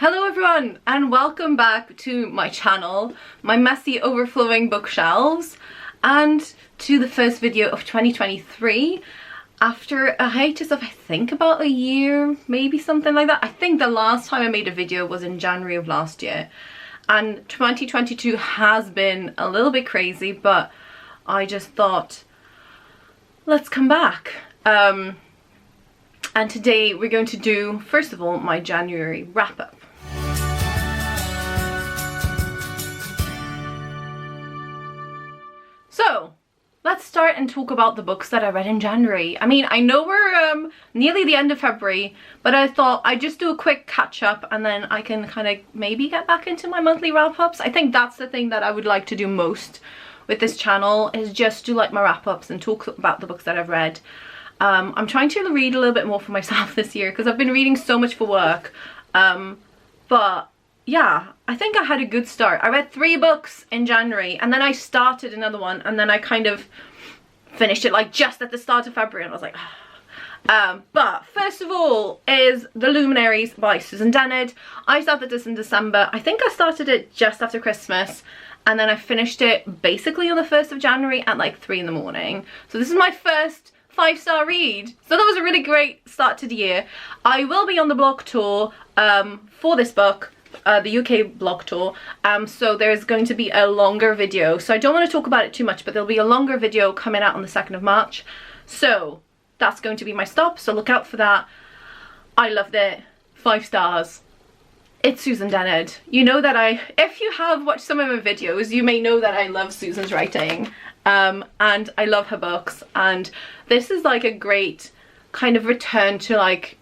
Hello everyone and welcome back to my channel, my messy overflowing bookshelves, and to the first video of 2023 after a hiatus of I think about a year, maybe something like that. I think the last time I made a video was in January of last year, and 2022 has been a little bit crazy, but I just thought let's come back. And today we're going to do, first of all, my January wrap-up. So, let's start and talk about the books that I read in January. I mean, I know we're nearly the end of February, but I thought I'd just do a quick catch-up and then I can kind of maybe get back into my monthly wrap-ups. I think that's the thing that I would like to do most with this channel, is just do like my wrap-ups and talk about the books that I've read. I'm trying to read a little bit more for myself this year because I've been reading so much for work. But yeah, I think I had a good start. I read 3 books in January and then I started another one and then I kind of finished it like just at the start of February and I was like but first of all is The Luminaries by Susan Dennard. I started this in December. I think I started it just after Christmas and then I finished it basically on the 1st of January at like 3 in the morning. So this is my first 5-star read, so that was a really great start to the year. I will be on the blog tour for this book, the UK blog tour, so there's going to be a longer video, so I don't want to talk about it too much, but there'll be a longer video coming out on the 2nd of March, so that's going to be my stop, so look out for that. I loved it. 5 stars. It's Susan Dennard. You know that if you have watched some of my videos, you may know that I love Susan's writing. And I love her books, and this is like a great kind of return to like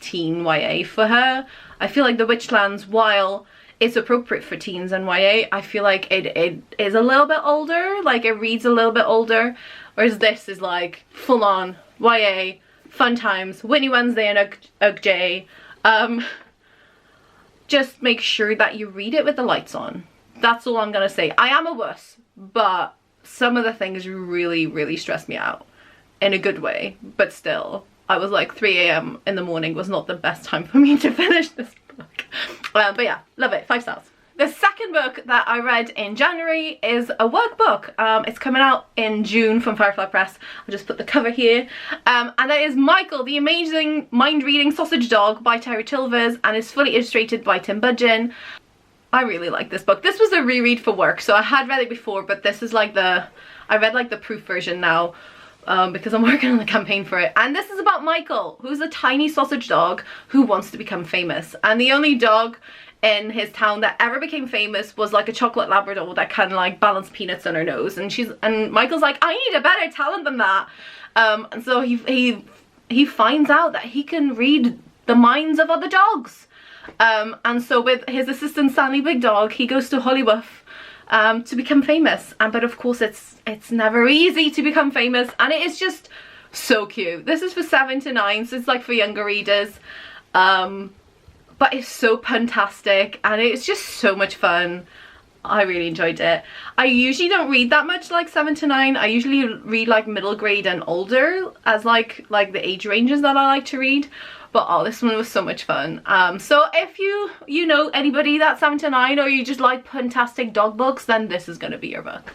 teen YA for her. I feel like The Witchlands, while it's appropriate for teens and YA, I feel like it is a little bit older, like it reads a little bit older, whereas this is like full on YA, fun times, Winnie Wednesday and UGJ. Just make sure that you read it with the lights on. That's all I'm gonna say. I am a wuss, but some of the things really stressed me out in a good way, but still I was like 3 AM in the morning was not the best time for me to finish this book. But yeah, love it. 5 stars. The second book that I read in January is a workbook. It's coming out in June from Firefly Press. I'll just put the cover here, and that is Michael, the Amazing Mind-Reading Sausage Dog by Terrie Chilvers, and is fully illustrated by Tim Budgeon. I really like this book. This was a reread for work, so I had read it before, but this is like I read like the proof version now, because I'm working on the campaign for it. And this is about Michael, who's a tiny sausage dog who wants to become famous. And the only dog in his town that ever became famous was like a chocolate Labrador that can like balance peanuts on her nose. And Michael's like, I need a better talent than that. And so he finds out that he can read the minds of other dogs. And so with his assistant Stanley Big Dog, he goes to Hollywood to become famous. But of course it's never easy to become famous, and it is just so cute. This is for 7 to 9, so it's like for younger readers. But it's so puntastic and it's just so much fun. I really enjoyed it. I usually don't read that much like 7 to 9. I usually read like middle grade and older as like the age ranges that I like to read. But oh, this one was so much fun. So if you know anybody that's 7 to 9, or you just like fantastic dog books, then this is gonna be your book.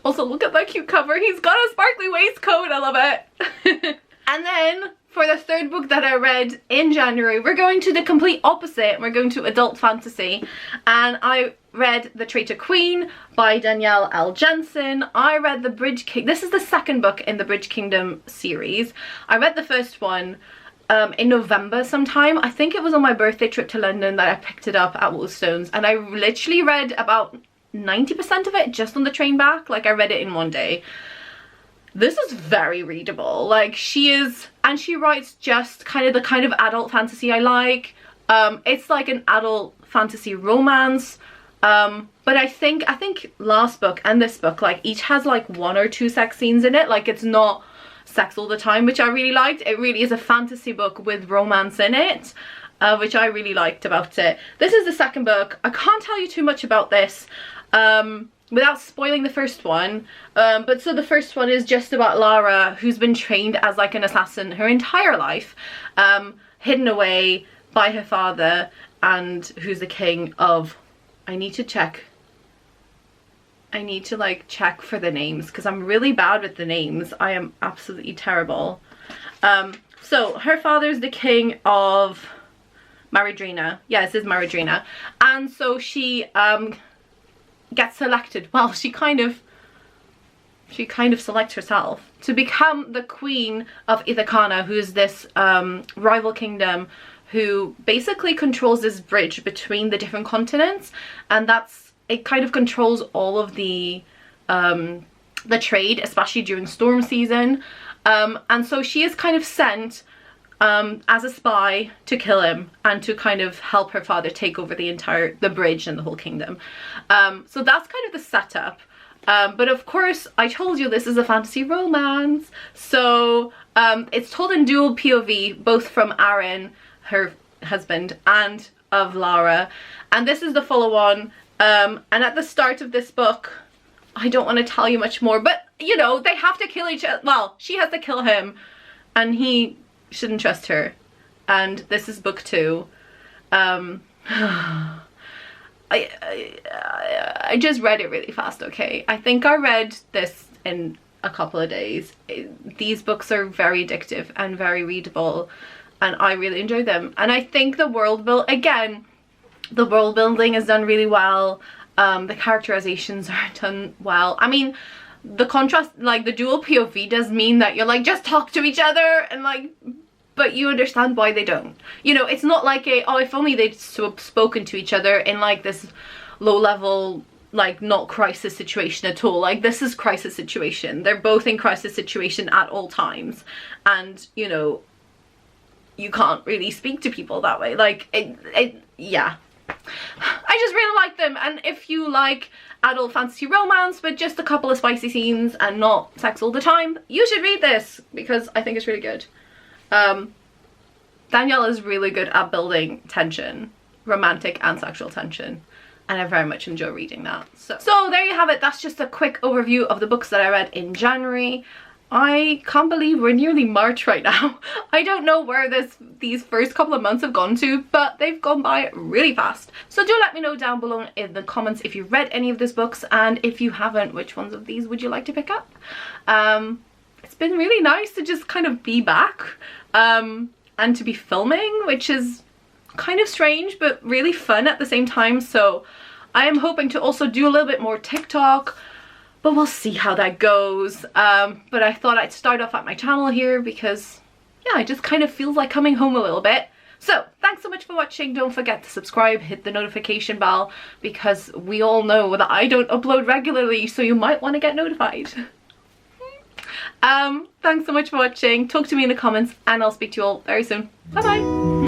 Also, look at that cute cover. He's got a sparkly waistcoat. I love it. And then for the third book that I read in January, we're going to the complete opposite. We're going to adult fantasy, and I read The Traitor Queen by Danielle Jensen. I read The Bridge King. This is the second book in the Bridge Kingdom series. I read the first one in November sometime. I think it was on my birthday trip to London that I picked it up at Woolstones, and I literally read about 90% of it just on the train back. Like I read it in one day. This is very readable. Like she writes just the kind of adult fantasy I like. It's like an adult fantasy romance. But I think last book and this book like each has like 1 or 2 sex scenes in it. Like it's not sex all the time, which I really liked. It really is a fantasy book with romance in it, which I really liked about it. This is the second book. I can't tell you too much about this without spoiling the first one, but so the first one is just about Lara, who's been trained as like an assassin her entire life. hidden away by her father, and who's the king of, I need to like check for the names because I'm really bad with the names. I am absolutely terrible. So her father's the king of Maridrina. Yes, it's Maridrina. And so she gets selected. Well, she kind of selects herself to become the queen of Ithacana, who's this rival kingdom who basically controls this bridge between the different continents, and it kind of controls all of the trade, especially during storm season. And so she is kind of sent as a spy to kill him and to kind of help her father take over the bridge and the whole kingdom. So that's kind of the setup. But of course, I told you this is a fantasy romance. So it's told in dual POV, both from Aaron, her husband, and of Lara. And this is the follow-on. And at the start of this book, I don't want to tell you much more, but you know, they have to kill each other. Well, she has to kill him and he shouldn't trust her. And this is book 2. I just read it really fast, okay? I think I read this in a couple of days. These books are very addictive and very readable, and I really enjoy them. And I think the world building is done really well. The characterizations are done well. I mean, the contrast, like the dual POV does mean that you're like, just talk to each other, and like, but you understand why they don't. You know, it's not like oh, if only they'd spoken to each other in like this low level, like not crisis situation at all. Like this is crisis situation. They're both in crisis situation at all times. And, you know, you can't really speak to people that way. Like, yeah. I just really like them. And if you like adult fantasy romance with just a couple of spicy scenes and not sex all the time, you should read this because I think it's really good. Danielle is really good at building tension, romantic and sexual tension, and I very much enjoy reading that. So there you have it. That's just a quick overview of the books that I read in January. I can't believe we're nearly March right now. I don't know where these first couple of months have gone to, but they've gone by really fast. So do let me know down below in the comments if you've read any of these books, and if you haven't, which ones of these would you like to pick up? It's been really nice to just kind of be back and to be filming, which is kind of strange but really fun at the same time. So I am hoping to also do a little bit more TikTok, but we'll see how that goes. But I thought I'd start off at my channel here because, yeah, it just kind of feels like coming home a little bit. So thanks so much for watching. Don't forget to subscribe, hit the notification bell, because we all know that I don't upload regularly, so you might want to get notified. Thanks so much for watching. Talk to me in the comments, and I'll speak to you all very soon. Bye bye.